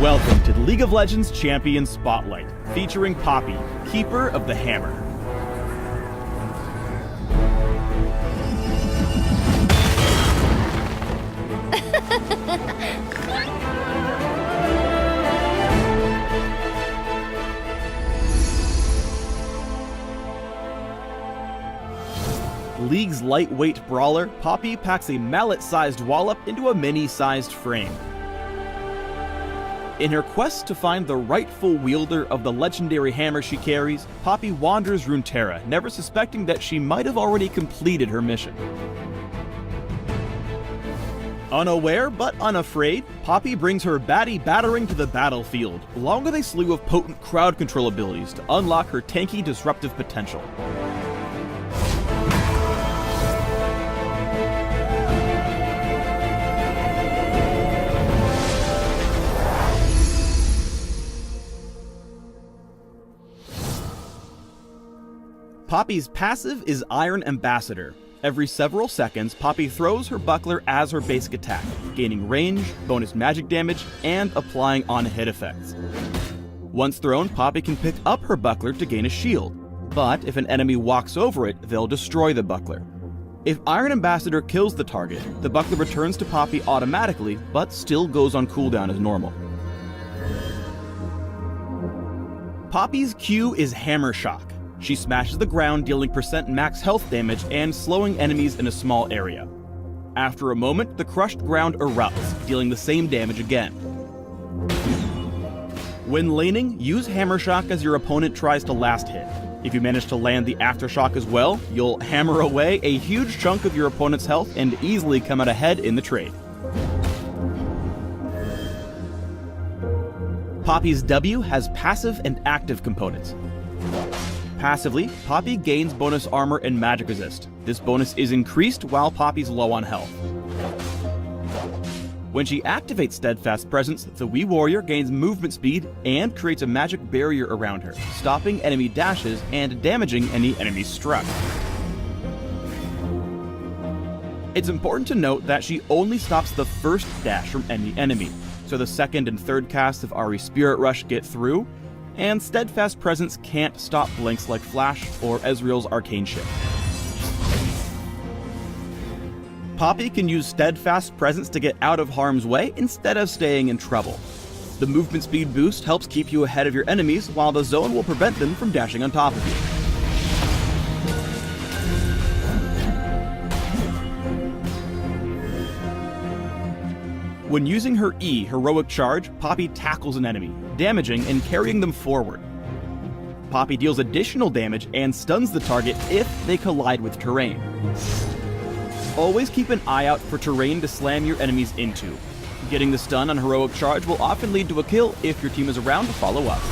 Welcome to the League of Legends Champion Spotlight, featuring Poppy, Keeper of the Hammer. League's lightweight brawler, Poppy packs a mallet-sized wallop into a mini-sized frame. In her quest to find the rightful wielder of the legendary hammer she carries, Poppy wanders Runeterra, never suspecting that she might have already completed her mission. Unaware but unafraid, Poppy brings her baddie battering to the battlefield, along with a slew of potent crowd control abilities to unlock her tanky disruptive potential. Poppy's passive is Iron Ambassador. Every several seconds, Poppy throws her buckler as her basic attack, gaining range, bonus magic damage, and applying on-hit effects. Once thrown, Poppy can pick up her buckler to gain a shield, but if an enemy walks over it, they'll destroy the buckler. If Iron Ambassador kills the target, the buckler returns to Poppy automatically, but still goes on cooldown as normal. Poppy's Q is Hammer Shock. She smashes the ground, dealing % max health damage and slowing enemies in a small area. After a moment, the crushed ground erupts, dealing the same damage again. When laning, use Hammer Shock as your opponent tries to last hit. If you manage to land the Aftershock as well, you'll hammer away a huge chunk of your opponent's health and easily come out ahead in the trade. Poppy's W has passive and active components. Passively, Poppy gains bonus armor and magic resist. This bonus is increased while Poppy's low on health. When she activates Steadfast Presence, the Wii Warrior gains movement speed and creates a magic barrier around her, stopping enemy dashes and damaging any enemies struck. It's important to note that she only stops the first dash from any enemy, so the second and third casts of Ahri's Spirit Rush get through, and Steadfast Presence can't stop blinks like Flash or Ezreal's Arcane Shift. Poppy can use Steadfast Presence to get out of harm's way instead of staying in trouble. The movement speed boost helps keep you ahead of your enemies, while the zone will prevent them from dashing on top of you. When using her E, Heroic Charge, Poppy tackles an enemy, damaging and carrying them forward. Poppy deals additional damage and stuns the target if they collide with terrain. Always keep an eye out for terrain to slam your enemies into. Getting the stun on Heroic Charge will often lead to a kill if your team is around to follow up.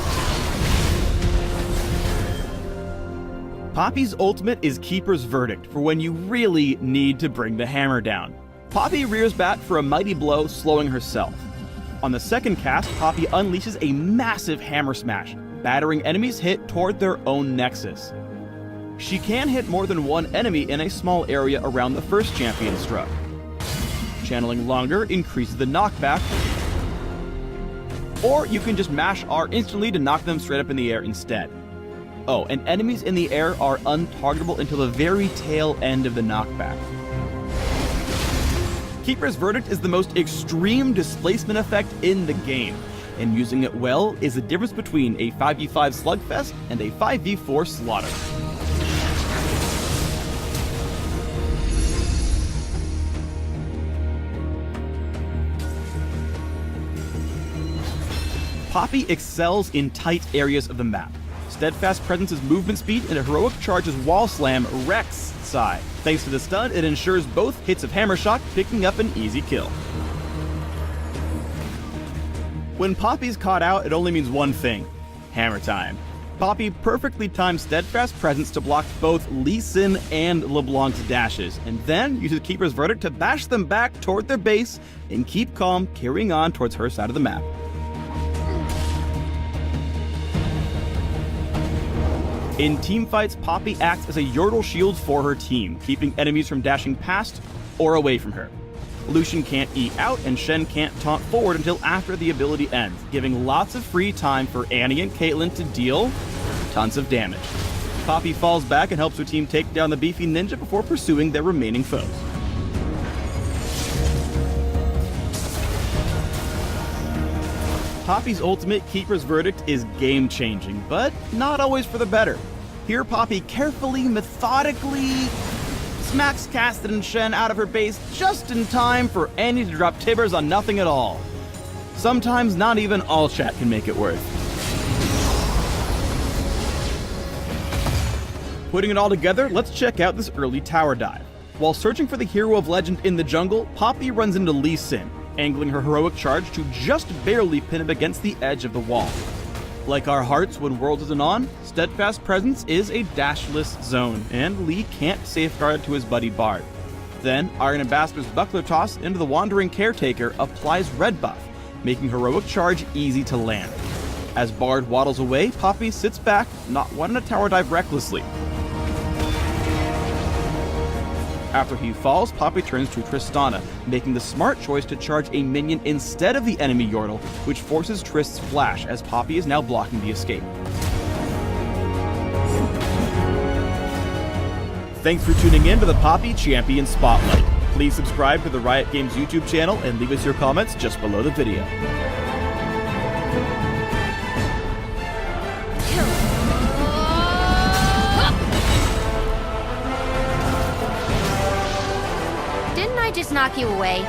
Poppy's ultimate is Keeper's Verdict for when you really need to bring the hammer down. Poppy rears back for a mighty blow, slowing herself. On the second cast, Poppy unleashes a massive hammer smash, battering enemies hit toward their own nexus. She can hit more than one enemy in a small area around the first champion struck. Channeling longer increases the knockback, or you can just mash R instantly to knock them straight up in the air instead. Oh, and enemies in the air are untargetable until the very tail end of the knockback. Keeper's Verdict is the most extreme displacement effect in the game, and using it well is the difference between a 5v5 slugfest and a 5v4 slaughter. Poppy excels in tight areas of the map. Steadfast Presence's movement speed and a Heroic Charge's wall slam wrecks Psy. Thanks to the stun, it ensures both hits of Hammer Shock, picking up an easy kill. When Poppy's caught out, it only means one thing: hammer time. Poppy perfectly times Steadfast Presence to block both Lee Sin and LeBlanc's dashes, and then uses Keeper's Verdict to bash them back toward their base and keep calm, carrying on towards her side of the map. In teamfights, Poppy acts as a Yordle shield for her team, keeping enemies from dashing past or away from her. Lucian can't E out, and Shen can't taunt forward until after the ability ends, giving lots of free time for Annie and Caitlyn to deal tons of damage. Poppy falls back and helps her team take down the beefy ninja before pursuing their remaining foes. Poppy's ultimate, Keeper's Verdict, is game-changing, but not always for the better. Here, Poppy carefully, methodically smacks Cassidy and Shen out of her base just in time for Annie to drop Tibbers on nothing at all. Sometimes not even all chat can make it work. Putting it all together, let's check out this early tower dive. While searching for the hero of legend in the jungle, Poppy runs into Lee Sin, angling her heroic charge to just barely pin him against the edge of the wall. Like our hearts when Worlds isn't on, Steadfast Presence is a dashless zone, and Lee can't safeguard to his buddy Bard. Then, Iron Ambassador's Buckler Toss into the Wandering Caretaker applies red buff, making heroic charge easy to land. As Bard waddles away, Poppy sits back, not wanting to tower dive recklessly. After he falls, Poppy turns to Tristana, making the smart choice to charge a minion instead of the enemy Yordle, which forces Trist's flash as Poppy is now blocking the escape. Thanks for tuning in to the Poppy Champion Spotlight. Please subscribe to the Riot Games YouTube channel and leave us your comments just below the video. Didn't I just knock you away?